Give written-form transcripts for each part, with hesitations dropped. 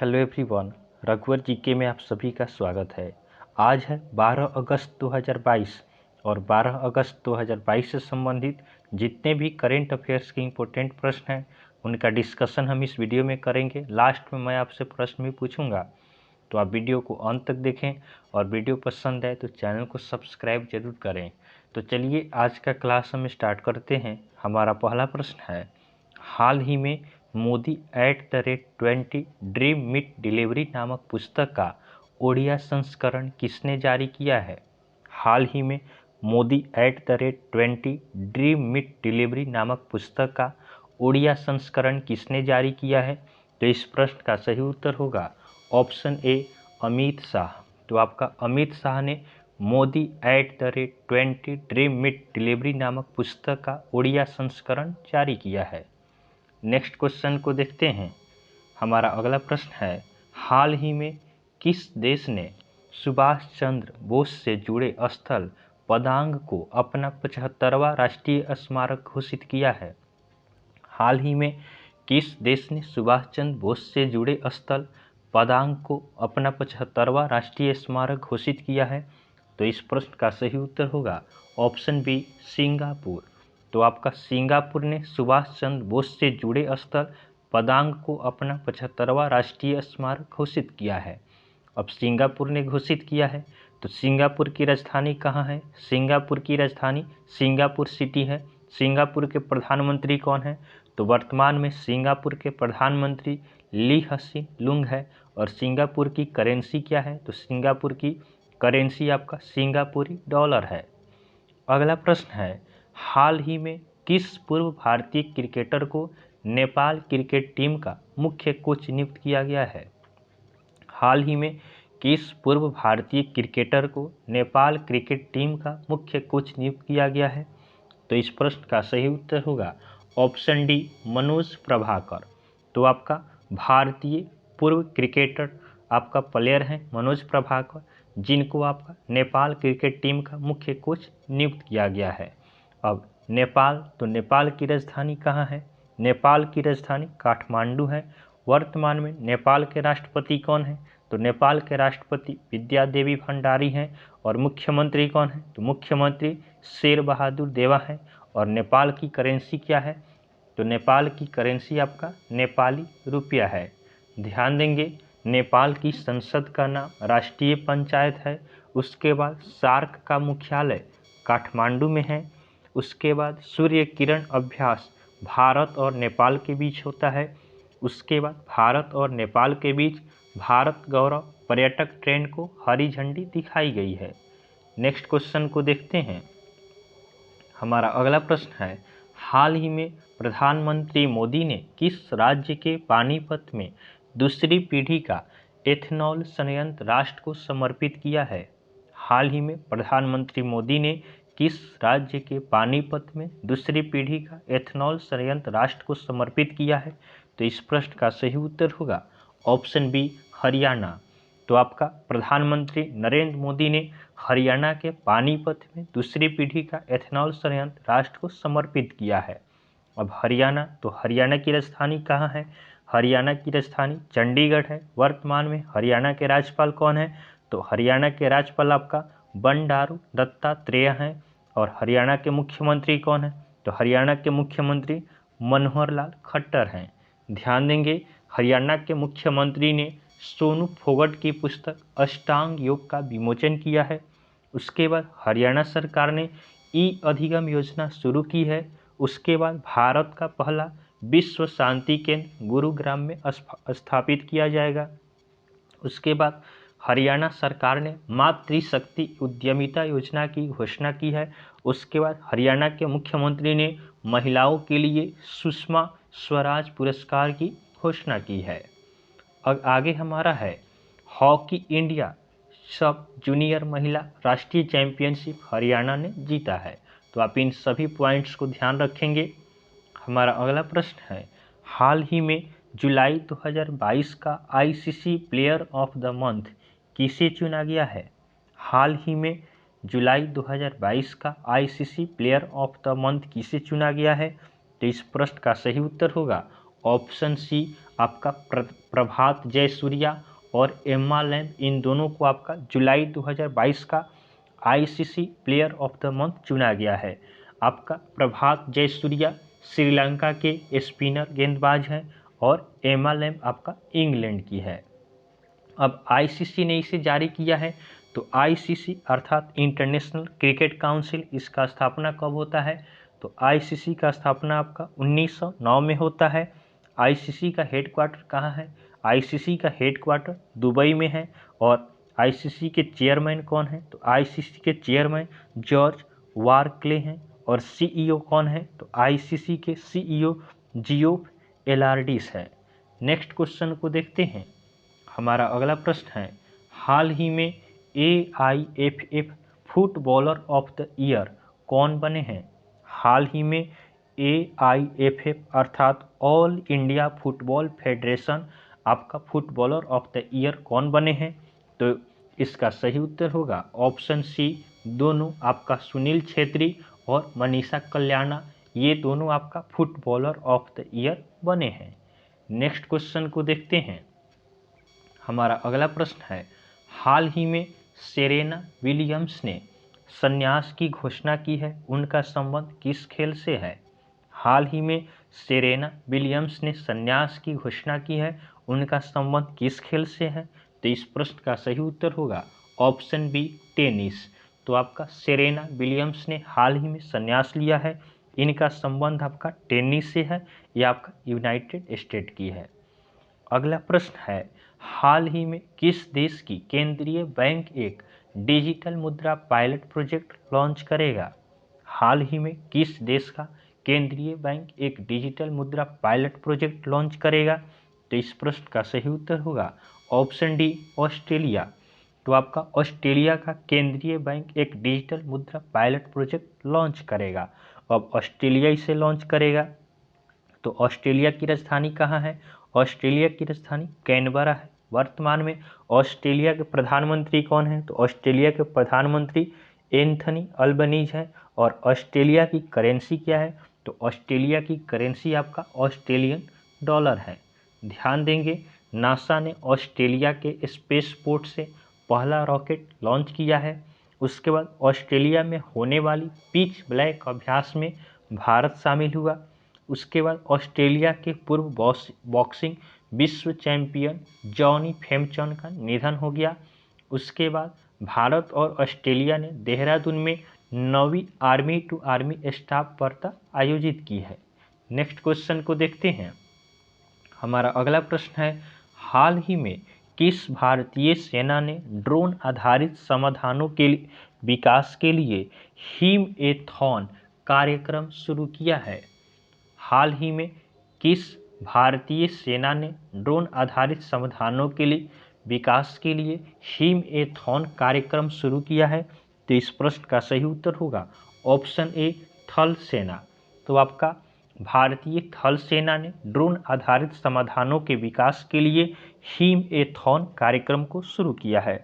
Hello everyone, रघुवर GK में आप सभी का स्वागत है। आज है 12 अगस्त 2022 और 12 अगस्त 2022 से संबंधित जितने भी करेंट अफेयर्स के इम्पोर्टेंट प्रश्न हैं उनका डिस्कशन हम इस वीडियो में करेंगे। लास्ट में मैं आपसे प्रश्न भी पूछूंगा, तो आप वीडियो को अंत तक देखें और वीडियो पसंद आए तो चैनल को सब्सक्राइब जरूर करें। तो चलिए आज का क्लास हम स्टार्ट करते हैं। हमारा पहला प्रश्न है, हाल ही में मोदी @20 ड्रीम मीट डिलीवरी नामक पुस्तक का ओडिया संस्करण किसने जारी किया है? हाल ही में मोदी @20 ड्रीम मीट डिलीवरी नामक पुस्तक का ओडिया संस्करण किसने जारी किया है? तो इस प्रश्न का सही उत्तर होगा ऑप्शन ए, अमित शाह। तो आपका अमित शाह ने मोदी @20 ड्रीम मीट डिलीवरी नामक पुस्तक का ओडिया संस्करण जारी किया है। नेक्स्ट क्वेश्चन को देखते हैं। हमारा अगला प्रश्न है, हाल ही में किस देश ने सुभाष चंद्र बोस से जुड़े स्थल पदांग को अपना 75वां राष्ट्रीय स्मारक घोषित किया है? हाल ही में किस देश ने सुभाष चंद्र बोस से जुड़े स्थल पदांग को अपना 75वां राष्ट्रीय स्मारक घोषित किया है? तो इस प्रश्न का सही उत्तर होगा ऑप्शन बी, सिंगापुर। तो आपका सिंगापुर ने सुभाष चंद्र बोस से जुड़े स्थल पदांग को अपना 75वां राष्ट्रीय स्मारक घोषित किया है। अब सिंगापुर ने घोषित किया है तो सिंगापुर की राजधानी कहाँ है? सिंगापुर की राजधानी सिंगापुर सिटी है। सिंगापुर के प्रधानमंत्री कौन है? तो वर्तमान में सिंगापुर के प्रधानमंत्री ली हसीन लुंग है। और सिंगापुर की करेंसी क्या है? तो सिंगापुर की करेंसी आपका सिंगापुरी डॉलर है। अगला प्रश्न है, हाल ही में किस पूर्व भारतीय क्रिकेटर को नेपाल क्रिकेट टीम का मुख्य कोच नियुक्त किया गया है? हाल ही में किस पूर्व भारतीय क्रिकेटर को नेपाल क्रिकेट टीम का मुख्य कोच नियुक्त किया गया है? तो इस प्रश्न का सही उत्तर होगा ऑप्शन डी, मनोज प्रभाकर। तो आपका भारतीय पूर्व क्रिकेटर आपका प्लेयर हैं मनोज प्रभाकर, जिनको आपका नेपाल क्रिकेट टीम का मुख्य कोच नियुक्त किया गया है। अब नेपाल, तो नेपाल की राजधानी कहाँ है? नेपाल की राजधानी काठमांडू है। वर्तमान में नेपाल के राष्ट्रपति कौन है? तो नेपाल के राष्ट्रपति विद्या देवी भंडारी हैं। और मुख्यमंत्री कौन है? तो मुख्यमंत्री शेर बहादुर देवा है। और नेपाल की करेंसी क्या है? तो नेपाल की करेंसी आपका नेपाली रुपया है। ध्यान देंगे, नेपाल की संसद का नाम राष्ट्रीय पंचायत है। उसके बाद सार्क का मुख्यालय काठमांडू में है। उसके बाद सूर्य किरण अभ्यास भारत और नेपाल के बीच होता है। उसके बाद भारत और नेपाल के बीच भारत गौरव पर्यटक ट्रेन को हरी झंडी दिखाई गई है। नेक्स्ट क्वेश्चन को देखते हैं। हमारा अगला प्रश्न है, हाल ही में प्रधानमंत्री मोदी ने किस राज्य के पानीपत में दूसरी पीढ़ी का एथेनॉल संयंत्र राष्ट्र को समर्पित किया है? हाल ही में प्रधानमंत्री मोदी ने किस राज्य के पानीपत में दूसरी पीढ़ी का एथेनॉल संयंत्र राष्ट्र को समर्पित किया है? तो इस प्रश्न का सही उत्तर होगा ऑप्शन बी, हरियाणा। तो आपका प्रधानमंत्री नरेंद्र मोदी ने हरियाणा के पानीपत में दूसरी पीढ़ी का एथेनॉल संयंत्र राष्ट्र को समर्पित किया है। अब हरियाणा, तो हरियाणा की राजधानी कहाँ है? हरियाणा की राजधानी चंडीगढ़ है। वर्तमान में हरियाणा के राज्यपाल कौन है? तो हरियाणा के राज्यपाल आपका बंडारू दत्तात्रेय हैं। और हरियाणा के मुख्यमंत्री कौन है? तो हरियाणा के मुख्यमंत्री मनोहर लाल खट्टर हैं। ध्यान देंगे, हरियाणा के मुख्यमंत्री ने सोनू फोगट की पुस्तक अष्टांग योग का विमोचन किया है। उसके बाद हरियाणा सरकार ने ई अधिगम योजना शुरू की है। उसके बाद भारत का पहला विश्व शांति केंद्र गुरुग्राम में स्थापित किया जाएगा। उसके बाद हरियाणा सरकार ने मातृशक्ति उद्यमिता योजना की घोषणा की है। उसके बाद हरियाणा के मुख्यमंत्री ने महिलाओं के लिए सुषमा स्वराज पुरस्कार की घोषणा की है। अब आगे हमारा है, हॉकी इंडिया सब जूनियर महिला राष्ट्रीय चैंपियनशिप हरियाणा ने जीता है। तो आप इन सभी पॉइंट्स को ध्यान रखेंगे। हमारा अगला प्रश्न है, हाल ही में जुलाई 2022 का ICC player of the month किसे चुना गया है? हाल ही में जुलाई 2022 का ICC player of the month किसे चुना गया है? तो इस प्रश्न का सही उत्तर होगा ऑप्शन सी आपका प्रभात जयसूर्या और एम्मा लैम्ब, इन दोनों को आपका जुलाई 2022 का ICC player of the month चुना गया है। आपका प्रभात जयसूर्या श्रीलंका के स्पिनर गेंदबाज हैं और एम्मा लैम्ब आपका इंग्लैंड की है। अब आईसीसी ने इसे जारी किया है, तो आईसीसी अर्थात इंटरनेशनल क्रिकेट काउंसिल, इसका स्थापना कब होता है? तो आईसीसी का स्थापना आपका 1909 में होता है। आईसीसी का हेडक्वार्टर कहाँ है? आईसीसी का हेडक्वार्टर दुबई में है। और आईसीसी के चेयरमैन कौन है? तो आईसीसी के चेयरमैन जॉर्ज वार्कले हैं। और सीईओ कौन है? तो आईसीसी के सीईओ जियोफ एलार्डिस है। नेक्स्ट क्वेश्चन को देखते हैं। हमारा अगला प्रश्न है, हाल ही में AIFF footballer of the year कौन बने हैं? हाल ही में AIFF अर्थात ऑल इंडिया फुटबॉल फेडरेशन आपका फुटबॉलर ऑफ द ईयर कौन बने हैं? तो इसका सही उत्तर होगा ऑप्शन सी, दोनों आपका सुनील छेत्री और मनीषा कल्याणा, ये दोनों आपका फुटबॉलर ऑफ द ईयर बने हैं। नेक्स्ट क्वेश्चन को देखते हैं। हमारा अगला प्रश्न है, हाल ही में सेरेना विलियम्स ने संन्यास की घोषणा की है, उनका संबंध किस खेल से है? हाल ही में सेरेना विलियम्स ने संन्यास की घोषणा की है, उनका संबंध किस खेल से है? तो इस प्रश्न का सही उत्तर होगा ऑप्शन बी, टेनिस। तो आपका सेरेना विलियम्स ने हाल ही में संन्यास लिया है, इनका संबंध आपका टेनिस से है, यह आपका यूनाइटेड स्टेट की है। अगला प्रश्न है, हाल ही में किस देश की केंद्रीय बैंक एक डिजिटल मुद्रा पायलट प्रोजेक्ट लॉन्च करेगा? हाल ही में किस देश का केंद्रीय बैंक एक डिजिटल मुद्रा पायलट प्रोजेक्ट लॉन्च करेगा? तो इस प्रश्न का सही उत्तर होगा ऑप्शन डी, ऑस्ट्रेलिया। तो आपका ऑस्ट्रेलिया का केंद्रीय बैंक एक डिजिटल मुद्रा पायलट प्रोजेक्ट लॉन्च करेगा। अब ऑस्ट्रेलिया इसे लॉन्च करेगा, तो ऑस्ट्रेलिया की राजधानी कहाँ है? ऑस्ट्रेलिया की राजधानी कैनबरा है। वर्तमान में ऑस्ट्रेलिया के प्रधानमंत्री कौन है? तो ऑस्ट्रेलिया के प्रधानमंत्री एंथनी अल्बनीज है। और ऑस्ट्रेलिया की करेंसी क्या है? तो ऑस्ट्रेलिया की करेंसी आपका ऑस्ट्रेलियन डॉलर है। ध्यान देंगे, नासा ने ऑस्ट्रेलिया के स्पेस पोर्ट से पहला रॉकेट लॉन्च किया है। उसके बाद ऑस्ट्रेलिया में होने वाली पिच ब्लैक अभ्यास में भारत शामिल हुआ। उसके बाद ऑस्ट्रेलिया के पूर्व बॉक्सिंग विश्व चैंपियन जॉनी फेमचन का निधन हो गया। उसके बाद भारत और ऑस्ट्रेलिया ने देहरादून में 9वीं आर्मी टू आर्मी स्टाफ वार्ता आयोजित की है। नेक्स्ट क्वेश्चन को देखते हैं। हमारा अगला प्रश्न है, हाल ही में किस भारतीय सेना ने ड्रोन आधारित समाधानों के विकास के लिए हिम-ए-थॉन कार्यक्रम शुरू किया है? हाल ही में किस भारतीय सेना ने ड्रोन आधारित समाधानों के लिए विकास के लिए हिम-ए-थॉन कार्यक्रम शुरू किया है? तो इस प्रश्न का सही उत्तर होगा ऑप्शन ए, थल सेना। तो आपका भारतीय थल सेना ने ड्रोन आधारित समाधानों के विकास के लिए हिम-ए-थॉन कार्यक्रम को शुरू किया है।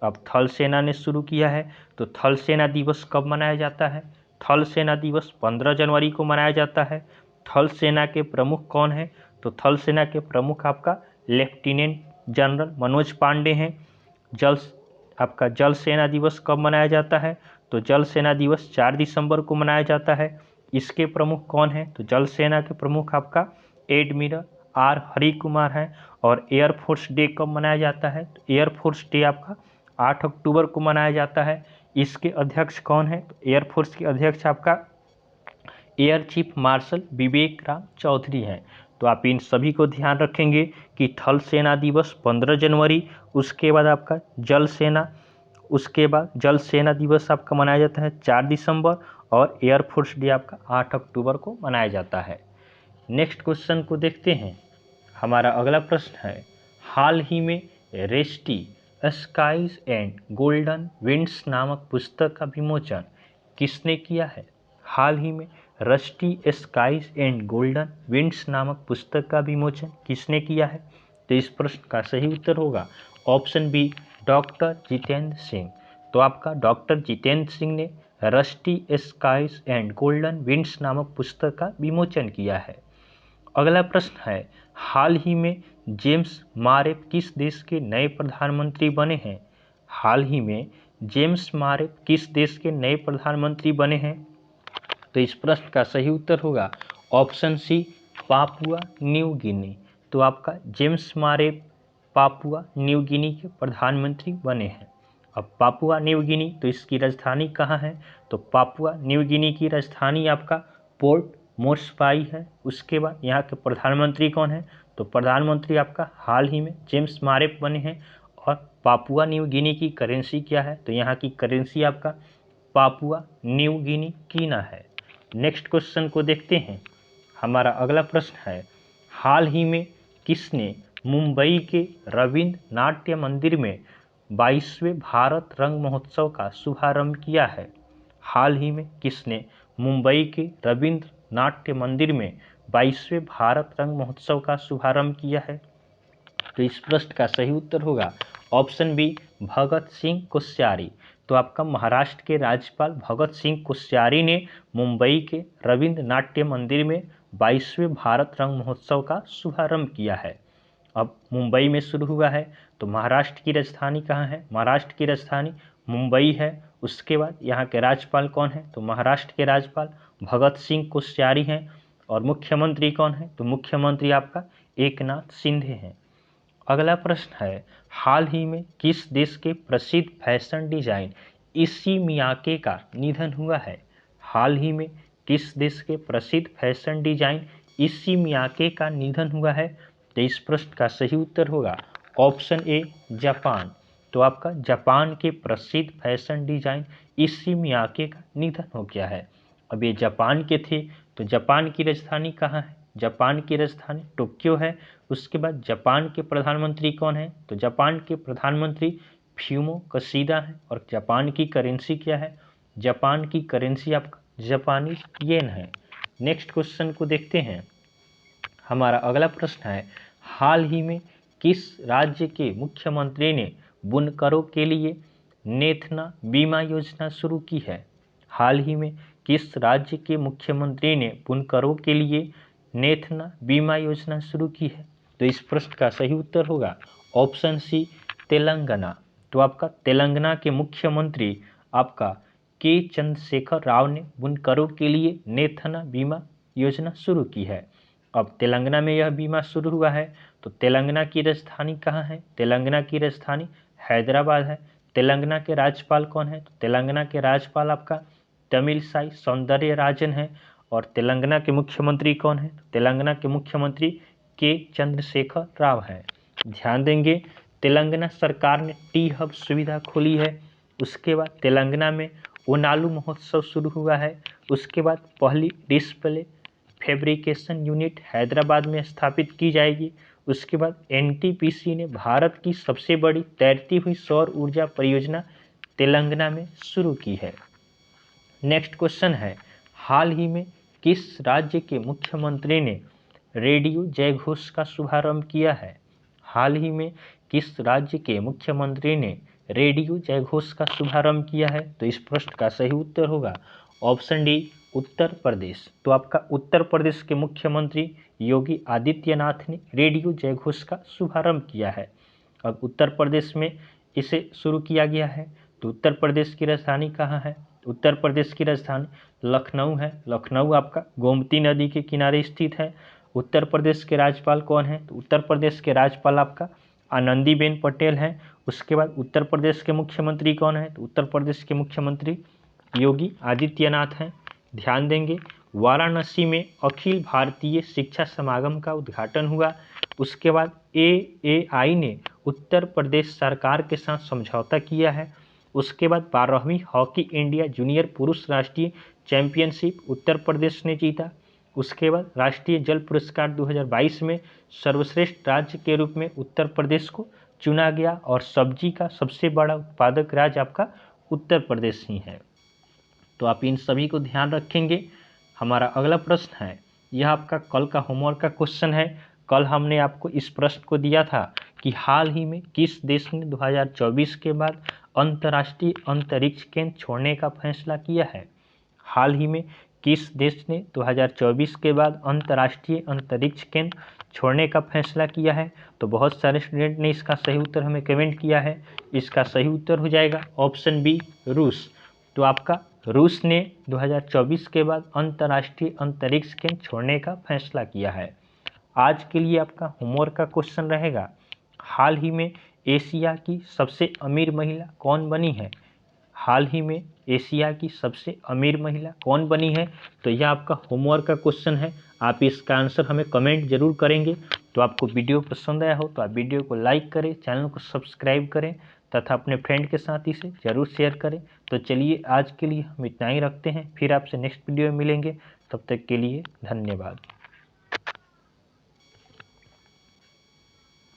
अब थल सेना ने शुरू किया है, तो थल सेना दिवस कब मनाया जाता है? थल सेना दिवस 15 जनवरी को मनाया जाता है। थल सेना के प्रमुख कौन हैं? तो थल सेना के प्रमुख आपका लेफ्टिनेंट जनरल मनोज पांडे हैं। जल सेना दिवस कब मनाया जाता है? तो जल सेना दिवस 4 दिसंबर को मनाया जाता है। इसके प्रमुख कौन हैं? तो जल सेना के प्रमुख आपका एडमिरल आर हरि कुमार हैं। और एयरफोर्स डे कब मनाया जाता है? तो एयरफोर्स डे आपका 8 अक्टूबर को मनाया जाता है। इसके अध्यक्ष कौन है? तो एयरफोर्स के अध्यक्ष आपका एयर चीफ मार्शल विवेक राम चौधरी हैं। तो आप इन सभी को ध्यान रखेंगे कि थल सेना दिवस 15 जनवरी, उसके बाद आपका जल सेना, उसके बाद जल सेना दिवस आपका मनाया जाता है 4 दिसंबर और एयरफोर्स डे आपका 8 अक्टूबर को मनाया जाता है। नेक्स्ट क्वेश्चन को देखते हैं। हमारा अगला प्रश्न है, हाल ही में रेस्टी स्काइज एंड गोल्डन विंड्स नामक पुस्तक का विमोचन किसने किया है? हाल ही में Rusty Skies and Golden Winds नामक पुस्तक का विमोचन किसने किया है? तो इस प्रश्न का सही उत्तर होगा option B, doctor Jitendra Singh. तो आपका डॉक्टर जितेंद्र सिंह ने Rusty Skies and Golden Winds नामक पुस्तक का विमोचन किया है। अगला प्रश्न है, हाल ही में जेम्स मारेप किस देश के नए प्रधानमंत्री बने हैं? हाल ही में जेम्स मारेप किस देश के नए प्रधानमंत्री बने हैं? तो इस प्रश्न का सही उत्तर होगा option C, Papua New Guinea. तो आपका James Marape Papua New Guinea के प्रधानमंत्री बने हैं। अब पापुआ न्यू गिनी, तो इसकी राजधानी कहाँ है? तो पापुआ न्यू गिनी की राजधानी आपका पोर्ट मोर्सबाई है। उसके बाद यहाँ के प्रधानमंत्री कौन है? तो प्रधानमंत्री आपका हाल ही में जेम्स मारेप बने हैं। और पापुआ न्यू गिनी की करेंसी क्या है? तो यहाँ की करेंसी आपका पापुआ न्यू गिनी कीना है। नेक्स्ट क्वेश्चन को देखते हैं। हमारा अगला प्रश्न है, हाल ही में किसने मुंबई के रविंद्र नाट्य मंदिर में 22वें भारत रंग महोत्सव का शुभारंभ किया है? हाल ही में किसने मुंबई के रविंद्र नाट्य मंदिर में 22वें भारत रंग महोत्सव का शुभारंभ किया है? तो इस प्रश्न का सही उत्तर होगा ऑप्शन बी, भगत सिंह कोश्यारी। तो आपका महाराष्ट्र के राज्यपाल भगत सिंह कोश्यारी ने मुंबई के रविंद्र नाट्य मंदिर में 22वें भारत रंग महोत्सव का शुभारंभ किया है। अब मुंबई में शुरू हुआ है, तो महाराष्ट्र की राजधानी कहाँ है? महाराष्ट्र की राजधानी मुंबई है। उसके बाद यहाँ के राज्यपाल कौन है? तो महाराष्ट्र के राज्यपाल भगत सिंह कोश्यारी हैं। और मुख्यमंत्री कौन है? तो मुख्यमंत्री आपका एकनाथ शिंदे हैं। अगला प्रश्न है, हाल ही में किस देश के प्रसिद्ध फैशन डिजाइन इसी मियाके का निधन हुआ है? हाल ही में किस देश के प्रसिद्ध फैशन डिजाइन इसी मियाके का निधन हुआ है? तो इस प्रश्न का सही उत्तर होगा ऑप्शन ए, जापान। तो आपका जापान के प्रसिद्ध फैशन डिजाइन इसी मियाके का निधन हो गया है। अब ये जापान के थे, तो जापान की राजधानी कहाँ है? जापान की राजधानी टोक्यो है। उसके बाद जापान के प्रधानमंत्री कौन है? तो जापान के प्रधानमंत्री फ्यूमो कशीदा है। और जापान की करेंसी क्या है? जापान की करेंसी आपका जापानीज येन है। नेक्स्ट क्वेश्चन को देखते हैं। हमारा अगला प्रश्न है, हाल ही में किस राज्य के मुख्यमंत्री ने बुनकरों के लिए नेथना बीमा योजना शुरू की है? हाल ही में किस राज्य के मुख्यमंत्री ने बुनकरों के लिए नेथना बीमा योजना शुरू की है? तो इस प्रश्न का सही उत्तर होगा ऑप्शन सी, तेलंगाना। तो आपका तेलंगाना के मुख्यमंत्री आपका के चंद्रशेखर राव ने बुनकरों के लिए नेथना बीमा योजना शुरू की है। अब तेलंगाना में यह बीमा शुरू हुआ है, तो तेलंगाना की राजधानी कहाँ है? तेलंगाना की राजधानी हैदराबाद है। तेलंगाना के राज्यपाल कौन है? तो तेलंगाना के राज्यपाल आपका तमिलसाई सौंदरराजन है। और तेलंगाना के मुख्यमंत्री कौन है? तेलंगाना के मुख्यमंत्री के चंद्रशेखर राव है। ध्यान देंगे, तेलंगाना सरकार ने टी हब सुविधा खोली है। उसके बाद तेलंगाना में ओनालू महोत्सव शुरू हुआ है। उसके बाद पहली डिस्प्ले फैब्रिकेशन यूनिट हैदराबाद में स्थापित की जाएगी। उसके बाद एनटीपीसी ने भारत की सबसे बड़ी तैरती हुई सौर ऊर्जा परियोजना तेलंगाना में शुरू की है। नेक्स्ट क्वेश्चन है, हाल ही में किस राज्य के मुख्यमंत्री ने रेडियो जयघोष का शुभारंभ किया है? हाल ही में किस राज्य के मुख्यमंत्री ने रेडियो जयघोष का शुभारंभ किया है? तो इस प्रश्न का सही उत्तर होगा ऑप्शन डी, उत्तर प्रदेश। तो आपका उत्तर प्रदेश के मुख्यमंत्री योगी आदित्यनाथ ने रेडियो जयघोष का शुभारंभ किया है। अब उत्तर प्रदेश में इसे शुरू किया गया है, तो उत्तर प्रदेश की राजधानी कहाँ है? उत्तर प्रदेश की राजधानी लखनऊ है। लखनऊ आपका गोमती नदी के किनारे स्थित है। उत्तर प्रदेश के राज्यपाल कौन है? तो उत्तर प्रदेश के राज्यपाल आपका आनंदीबेन पटेल हैं। उसके बाद उत्तर प्रदेश के मुख्यमंत्री कौन है? तो उत्तर प्रदेश के मुख्यमंत्री योगी आदित्यनाथ हैं। ध्यान देंगे, वाराणसी में अखिल भारतीय शिक्षा समागम का उद्घाटन हुआ। उसके बाद AAI ने उत्तर प्रदेश सरकार के साथ समझौता किया है। उसके बाद 12वीं हॉकी इंडिया जूनियर पुरुष राष्ट्रीय चैंपियनशिप उत्तर प्रदेश ने जीता। उसके बाद राष्ट्रीय जल पुरस्कार 2022 में सर्वश्रेष्ठ राज्य के रूप में उत्तर प्रदेश को चुना गया। और सब्जी का सबसे बड़ा उत्पादक राज्य आपका उत्तर प्रदेश ही है। तो आप इन सभी को ध्यान रखेंगे। हमारा अगला प्रश्न है, यह आपका कल का होमवर्क का क्वेश्चन है। कल हमने आपको इस प्रश्न को दिया था कि हाल ही में किस देश ने 2024 के बाद अंतर्राष्ट्रीय अंतरिक्ष केंद्र छोड़ने का फैसला किया है? हाल ही में किस देश ने 2024 के बाद अंतर्राष्ट्रीय अंतरिक्ष केंद्र छोड़ने का फैसला किया है? तो बहुत सारे स्टूडेंट ने इसका सही उत्तर हमें कमेंट किया है। इसका सही उत्तर हो जाएगा ऑप्शन बी, रूस। तो आपका रूस ने 2024 के बाद अंतर्राष्ट्रीय अंतरिक्ष केंद्र छोड़ने का फैसला किया है। आज के लिए आपका होमवर्क का क्वेश्चन रहेगा, हाल ही में एशिया की सबसे अमीर महिला कौन बनी है? हाल ही में एशिया की सबसे अमीर महिला कौन बनी है? तो यह आपका होमवर्क का क्वेश्चन है। आप इसका आंसर हमें कमेंट जरूर करेंगे। तो आपको वीडियो पसंद आया हो तो आप वीडियो को लाइक करें, चैनल को सब्सक्राइब करें तथा अपने फ्रेंड के साथ इसे जरूर शेयर करें। तो चलिए आज के लिए हम इतना ही रखते हैं, फिर आपसे नेक्स्ट वीडियो में मिलेंगे। तब तक के लिए धन्यवाद।